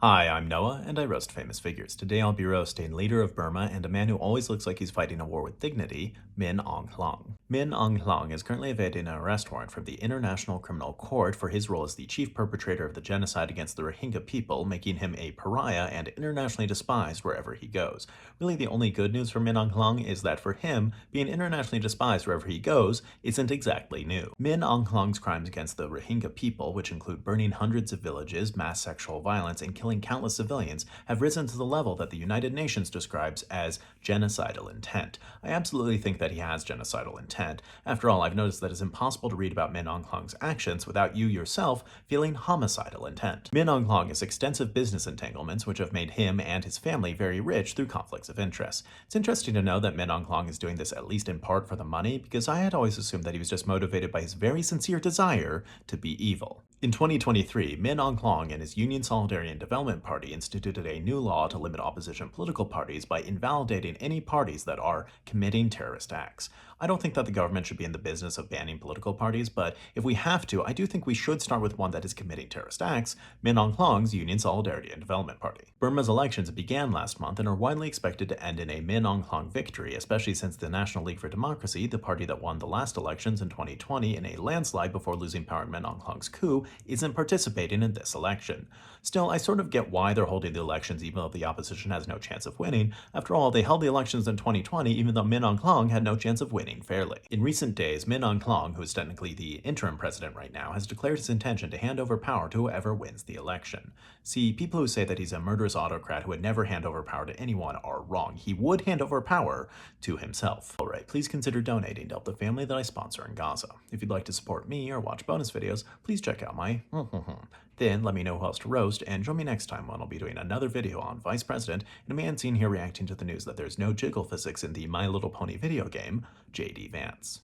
Hi, I'm Noah, and I roast famous figures. Today I'll be roasting leader of Burma and a man who always looks like he's fighting a war with dignity, Min Aung Hlaing. Min Aung Hlaing is currently evading an arrest warrant from the International Criminal Court for his role as the chief perpetrator of the genocide against the Rohingya people, making him a pariah and internationally despised wherever he goes. Really, the only good news for Min Aung Hlaing is that for him, being internationally despised wherever he goes isn't exactly new. Min Aung Hlaing's crimes against the Rohingya people, which include burning hundreds of villages, mass sexual violence, and killing countless civilians, have risen to the level that the United Nations describes as genocidal intent. I absolutely think that he has genocidal intent. After all, I've noticed that it's impossible to read about Min Aung Hlaing's actions without you yourself feeling homicidal intent. Min Aung Hlaing has extensive business entanglements which have made him and his family very rich through conflicts of interest. It's interesting to know that Min Aung Hlaing is doing this at least in part for the money, because I had always assumed that he was just motivated by his very sincere desire to be evil. In 2023, Min Aung Hlaing and his Union Solidarity and Development Party instituted a new law to limit opposition political parties by invalidating any parties that are committing terrorist acts. I don't think that the government should be in the business of banning political parties, but if we have to, I do think we should start with one that is committing terrorist acts, Min Aung Hlaing's Union Solidarity and Development Party. Burma's elections began last month and are widely expected to end in a Min Aung Hlaing victory, especially since the National League for Democracy, the party that won the last elections in 2020 in a landslide before losing power in Min Aung Hlaing's coup, isn't participating in this election. Still, I sort of get why they're holding the elections even though the opposition has no chance of winning. After all, they held the elections in 2020 even though Min Aung Hlaing had no chance of winning fairly. In recent days, Min Aung Hlaing, who is technically the interim president right now, has declared his intention to hand over power to whoever wins the election. See, people who say that he's a murderous autocrat who would never hand over power to anyone are wrong. He would hand over power to himself. Alright, please consider donating to help the family that I sponsor in Gaza. If you'd like to support me or watch bonus videos, please check out my Then let me know who else to roast, and join me next time when I'll be doing another video on Vice President and a man seen here reacting to the news that there's no jiggle physics in the My Little Pony video game, JD Vance.